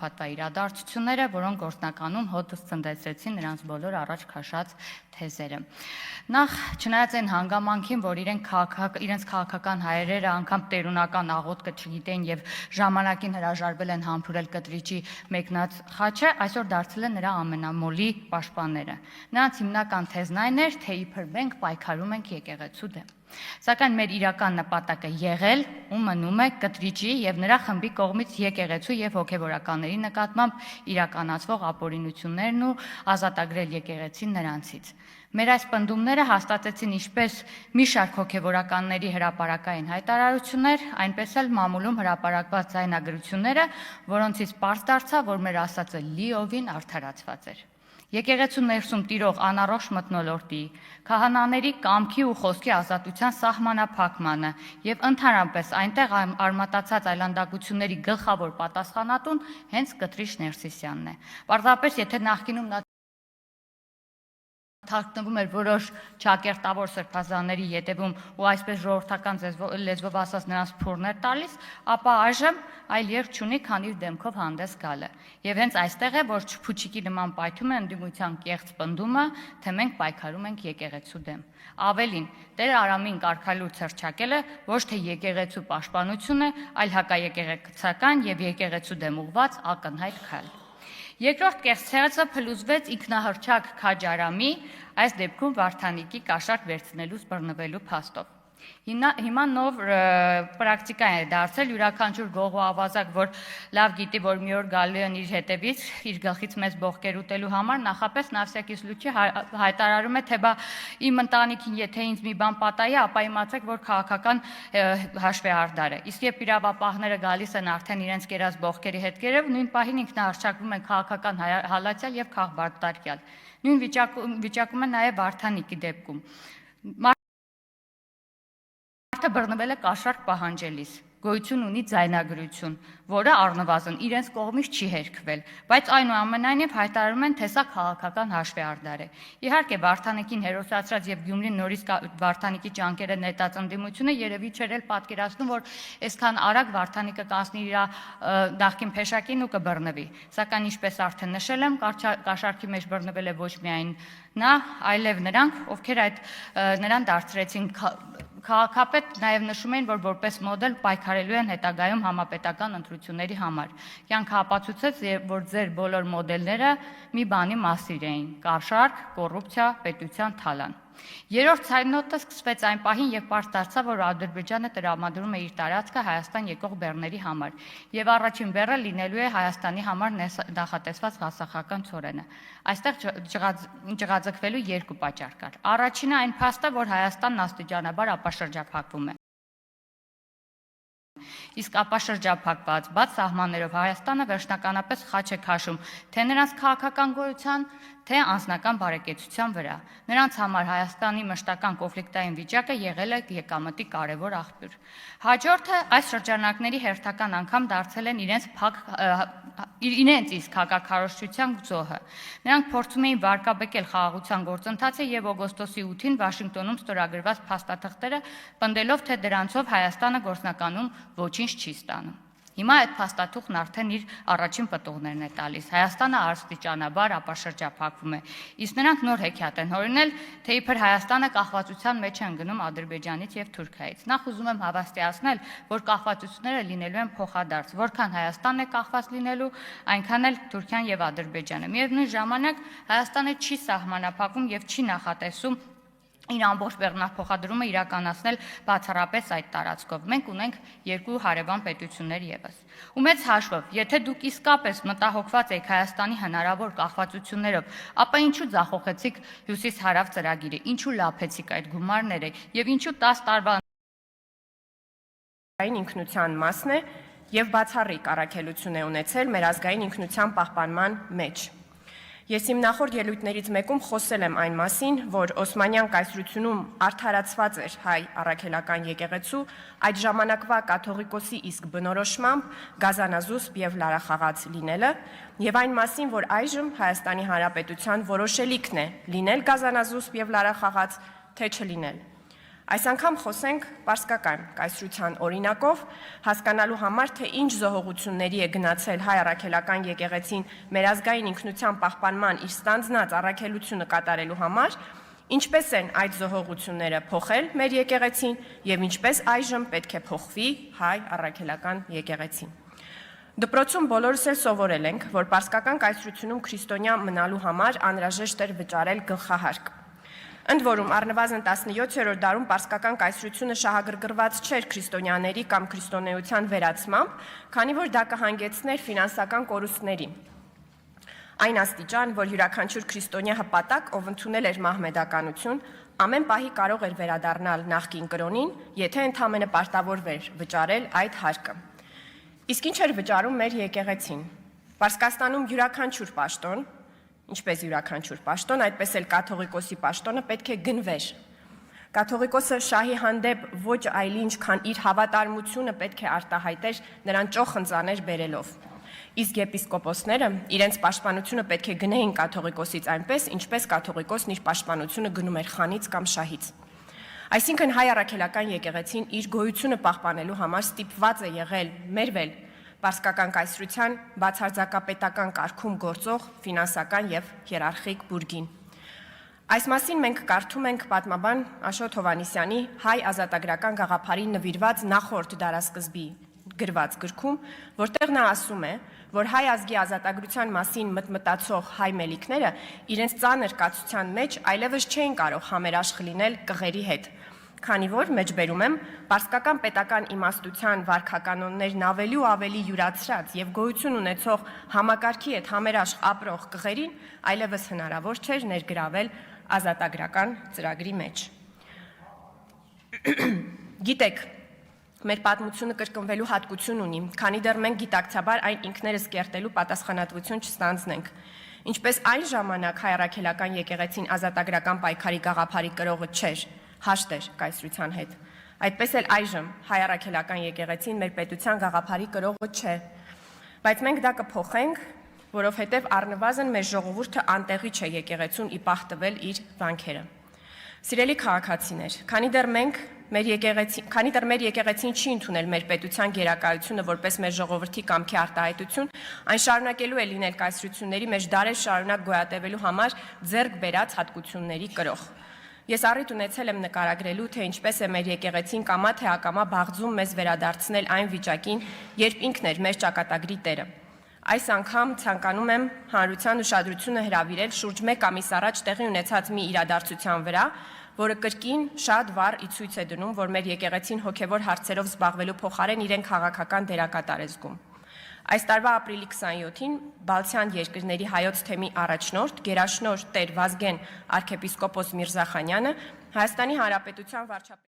շաբաթվա իրադարձությունները, որոնք գործնականում հոտս ցնդեցրեցին նրանց բոլոր առաջ քաշած թեզերը։ Նախ, չնայած այն հանգամանքին, որ իրենց քաղաքական հայրերը անգամ տերունական աղոթքը չգիտեն եւ ժամանակին հրաժարվել են համբուրել կտրիճի մեկնած խաչը, այսօր դարձել են նրա ամենամոլի պաշտպանները։ Նրանց հիմնական թեզն այն էր, թե իբր մենք պայքարում ենք եկեղեցու դեմ։ Սակայն մեր իրական նպատակը եղել ու մնում է կտրիճի եւ նրա խմբի կողմից եկեղեցու եւ հոգեվորականների նկատմամբ իրականացվող ապօրինություններն ու ազատագրել եկեղեցին նրանցից։ Մեր այս պնդումները հաստատեցին ինչպես մի շարք հոգեվորականների հրապարակային հայտարարություններ, այնպես էլ մամուլում հրապարակված ձայնագրությունները, որոնցից պարզ դարձավ, որ մեր ասածը լիովին արդարացված էր։ Եկեղեցու ներսում տիրող անառողջ մթնոլորտի, քահանաների կամքի ու խոսքի ազատության սահմանափակմանը եւ ընդհանրապես այնտեղ արմատացած այլանդակությունների գլխավոր պատասխանատուն հենց Կտրիչ Ներսիսյանն է։ Պարզապես եթե նախկինում նա թաքնվում էր որոշ ճակերտավոր սրբազանների ետևում ու այսպես ժողովրդական լեզվով ասած նրանց փորներ տալիս, ապա այժմ այլ երկ չունի, քան իր դեմքով հանդես գալը։ Եվ հենց այստեղ է, որ փուչիկի նման պայթում է ընդդիմության կեղծ պնդումը, թե մենք պայքարում ենք եկեղեցու դեմ։ Ավելին, Տեր Արամին կարգալույց հռչակելը ոչ թե եկեղեցու պաշտպանություն է, այլ հակաեկեղեցական եւ եկեղեցու դեմ ուղղված ակնհայտ քայլ։ Երկրորդ կեղծ թեզը փլուզվեց ինքնահռչակ Քաջ Արամի, այս դեպքում Վարդանիկի կաշառք վերցնելուց բռնվելու փաստով։ Հիմա նոր պրակտիկա է դարձել յուրաքանչյուր գող ու ավազակ, որ լավ գիտի, որ մի օր գալու են իր հետևից, իր գլխից մեծ բողկեր ուտելու համար, նախապես նավսյակի սլուչի հայտարարում է, թե բա իմ ընտանիքին եթե ինձ մի բան պատահի, ապա իմացեք, որ քաղաքական հաշվեհարդար է։ Իսկ երբ իրավապահները գալիս են արդեն իրենց կերած բողկերի հետքերով, նույն պահին ինքնահռչակվում են քաղաքական հալածյալ եւ քաղբարտարկյալ։ Նույն վիճակում է նաեւ Վարդանիկի դեպքում։ Մարդը բռնվել է կաշառք պահանջելիս, գոյություն ունի ձայնագրություն, որը առնվազն իրենց կողմից չի հերքվել, բայց այնուամենայնիվ հայտարարում են, թե սա քաղաքական հաշվեհարդար է։ Իհարկե, Վարդանիկին հերոսացրած եւ Գյումրին նորից Վարդանիկի ճանկերը նետած ընդդիմությունը երևի չէր էլ պատկերացնում, որ այսքան արագ Վարդանիկը կանցնի իր նախկին փեշակին ու կբռնվի։ Սակայն ինչպես արդեն նշել եմ, կաշառքի մեջ բռնվել է ոչ միայն նա, այլև նրանք, ովքեր նրան դարձրեցին քաղաքապետ, նաև նշում էին, որ որպես մոդել պայքարելու են հետագայում համապետական ընտրությունների համար։ Կյանքը ապացուցեց, որ ձեր բոլոր մոդելները մի բանի մասիր էին՝ կաշառք, կոռուպցիա, պետության թալան։ Երրորդ ցայնոտը սկսվեց այն պահին, երբ պարզ դարձավ, որ Ադրբեջանը տրամադրում է իր տարածքը Հայաստան եկող բեռների համար, եւ առաջին բեռը լինելու է Հայաստանի համար նախատեսված ղասախական ցորենը։ Այստեղ ջղաձգվելու երկու պատճառ կար։ Առաջինը այն փաստը, որ Հայաստանն աստիճանաբար ապաշրջափակվում է։ Իսկ ապաշրջափակված բաց սահմաններով Հայաստանը վերջնականապես խաչ է քաշում թե նրանց քաղաքական գոյության, թե անձնական բարեկեցության վրա։ Նրանց համար Հայաստանի մշտական կոնֆլիկտային վիճակը եղել է եկամտի կարևոր աղբյուր։ Հաջորդը այս շրջանակների հերթական անգամ դարձել են իրենց իսկ հակաքարոզչության զոհը։ Նրանք փորձում էին վարկաբեկել խաղաղության գործընթացը եւ օգոստոսի 8-ին Վաշինգտոնում ստորագրված փաստաթղթերը, պնդելով, թե դրանցով Հայաստանը գործնականում ոչինչ չի ստանում։ Հիմա այդ փաստաթուղթն արդեն իր առաջին պտուղներն է տալիս։ Հայաստանը աստիճանաբար ապաշրջափակվում է։ Իսկ նրանք նոր հեքիաթ են հորինել, թե իբր Հայաստանը կախվածության մեջ են գնում Ադրբեջանից եւ Թուրքիայից։ Նախ ուզում եմ հավաստիացնել, որ կախվածությունները լինելու են փոխադարձ, որքան Հայաստանն է կախված լինելու, այնքան էլ Թուրքիան եւ Ադրբեջանը։ Միևնույն ժամանակ Հայաստանը չի սահմանափակում եւ չի նախատեսում իր ամբողջ բեռնափոխադրումը իրականացնել բացառապես այդ տարածքով։ Մենք ունենք երկու հարևան պետություններ եւս։ Ու մեծ հաշվով, եթե դուք իսկապես մտահոգված եք Հայաստանի հնարավոր կախվածություններով, ապա ինչու ձախողեցիք Հյուսիս-Հարավ ծրագիրը, ինչու լափեցիք այդ գումարները եւ ինչու 10 տարվա ինքնության մասն է եւ բացառիկ առաքելություն է ունեցել մեր ազգային ինքնության պահպանման մեջ։ Ես իմ նախորդ ելույթներից մեկում խոսել եմ այն մասին, որ Օսմանյան կայսրությունում արդարացված էր հայ առաքելական եկեղեցու այդ ժամանակվա կաթողիկոսի իսկ բնորոշմամբ գազանազուսպ եւ լարախաղաց լինելը, եւ այն մասին, որ այժմ Հայաստանի Հանրապետության որոշելիքն է լինել գազանազուսպ եւ լարախաղաց, թե չլինել։ Այս անգամ խոսենք պարսկական կայսրության օրինակով, հասկանալու համար, թե ինչ զոհողությունների է գնացել հայ առաքելական եկեղեցին մեր ազգային ինքնության պահպանման իր ստանձնած առաքելությունը կատարելու համար, ինչպես են այդ զոհողությունները փոխել մեր եկեղեցին եւ ինչպես այժմ պետք է փոխվի հայ առաքելական եկեղեցին։ Դպրոցում բոլորս էլ սովորել ենք, որ պարսկական կայսրությունում քրիստոնյա մնալու համար անհրաժեշտ էր վճարել գլխահարկ։ Ընդ որում առնվազն 17-րդ դարում պարսկական կայսրությունը շահագրգռված չէր քրիստոնյաների կամ քրիստոնեության վերացմամբ, քանի որ դա կհանգեցներ ֆինանսական կորուստների։ Այն աստիճան, որ յուրաքանչյուր քրիստոնյա հպատակ, ով ընդունել էր մահմեդականություն, ամեն պահի կարող էր վերադառնալ նախկին կրոնին, եթե ընդամենը պարտավորվեր վճարել այդ հարկը։ Իսկ ինչ էր վճարում մեր եկեղեցին։ Պարսկաստանում յուրաքանչյուր պաշտոն, ինչպես յուրաքանչյուր պաշտոն, այդպես էլ կաթողիկոսի պաշտոնը պետք է գնվեր։ Կաթողիկոսը շահի հանդեպ ոչ այլ ինչ, քան իր հավատարմությունը պետք է արտահայտեր նրան ճոխ ընծաներ բերելով։ Իսկ եպիսկոպոսները իրենց պաշտպանությունը պետք է գնեին կաթողիկոսից այնպես, ինչպես կաթողիկոսն իր պաշտպանությունը գնում էր խանից կամ շահից։ Այսինքն հայ առաքելական եկեղեցին իր գոյությունը պահպանելու համար ստիպված է եղել մերվել պարսկական կայսրության բացարձակապետական կարգում գործող ֆինանսական եւ հիերարխիկ բուրգին։ Այս մասին մենք կարդում ենք պատմաբան Աշոտ Հովհաննիսյանի հայ ազատագրական գաղափարին նվիրված նախորդ դարասկզբի գրված գրքում, որտեղ նա ասում է, որ հայ ազգի ազատագրության մասին մտածող հայ մելիքները իրենց ծանր կացության մեջ այլևս չէին կարող համերաշխ լինել կղերի հետ, քանի որ մեջբերում եմ պարսկական պետական իմաստության վարքականոններն ավելի ու ավելի յուրացրած եւ գոյություն ունեցող համակարգի հետ համերաշխ ապրող կղերին այլևս հնարավոր չէր ներգրավել ազատագրական ծրագրի մեջ։ Գիտեք, մեր պատմությունը կրկնվելու հատկություն ունի, քանի դեռ մենք գիտակցաբար այն ինքներս կերտելու պատասխանատվություն չստանձնենք։ Ինչպես այն ժամանակ հայ առաքելական եկեղեցին ազատագրական պայքարի գաղափարի կրողը չէր, հաշտ էր կայսրության հետ, այդպես էլ այժմ հայ առաքելական եկեղեցին մեր պետության գաղափարի կրողը չէ, բայց մենք դա կփոխենք, որովհետև առնվազն մեր ժողովուրդը անտեղի չէ եկեղեցուն ի պահ տվել իր վանքերը։ Սիրելի քաղաքացիներ, քանի դեռ մեր եկեղեցին չի ընդունել մեր պետության գերակայությունը որպես մեր ժողովրդի կամքի արտահայտություն, այն շարունակելու է լինել կայսրությունների մեջ դարեր շարունակ գոյատևելու համար ձեռք բերած հատկությունների կրող։ Ես առիթ ունեցել եմ նկարագրելու, թե ինչպես է մեր եկեղեցին կամա թե ակամա բաղձում մեզ վերադարձնել այն վիճակին, երբ ինքն էր մեր ճակատագրի տերը։ Այս անգամ ցանկանում եմ հանրության ուշադրությունը հրավիրել շուրջ 1 ամիս առաջ տեղի ունեցած մի իրադարձության վրա, որը կրկին շատ վառ ի ցույց է դնում, որ մեր եկեղեցին հոգևոր հարցերով զբաղվելու փոխարեն իրեն քաղաքական դերակատար է զգում։ Այս տարվա ապրիլի 27-ին Բալթյան երկրների հայոց թեմի առաջնորդ գերաշնորհ Տեր Վազգեն arczepiskopos Միրզախանյանը Հայաստանի Հանրապետության վարչապետ